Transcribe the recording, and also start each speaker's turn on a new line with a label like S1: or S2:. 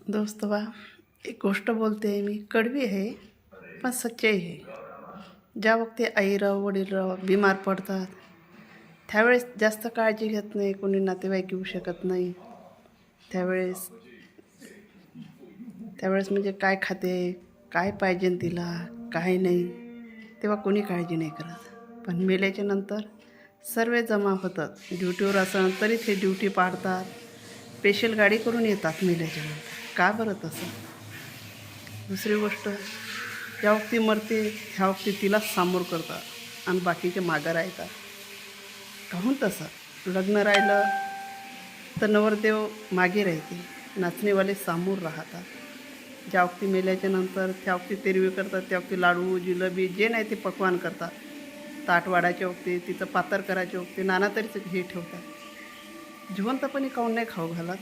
S1: दोस्तवा, एक गोष्ट बोलते आहे मी, कड़वी आहे पण सच्चाई आहे. ज्या वक्ती आईराव वडीलराव बिमार पडतात त्यावेळेस जास्त काळजी घेत नाही, कोणी नातेवाईक येऊ शकत नाही. त्यावेळेस त्यावेळेस म्हणजे काय खाते, काय पाहिजे तिला, काय नाही, तेव्हा कोणी काळजी नाही करत. पण मेल्याच्या नंतर सर्व जमा होतात. ड्युटीवर असं तरी ते ड्युटी पाडतात, स्पेशल गाडी करून येतात मेल्याच्या नंतर. का बरं तसं? दुसरी गोष्ट, ज्या वक्ती मरते ह्या वक्ती तिलाच सामोर करतात आणि बाकीचे मागं राहतात. काहून तसं? लग्न राहिलं तर नवरदेव मागे राहते, नाचणेवाले सामोर राहतात. ज्या वक्ती मेल्याच्या नंतर त्या वक्ती तेरवी करतात, त्या वक्ती लाडू जिलेबी जे नाही ते पक्वान करतात. ताट वाढायच्या वक्ती, तिचं पातर करायच्या वक्ती नाना तरीच हे ठेवतात. जिवंतपणी काहून नाही खाऊ घालत?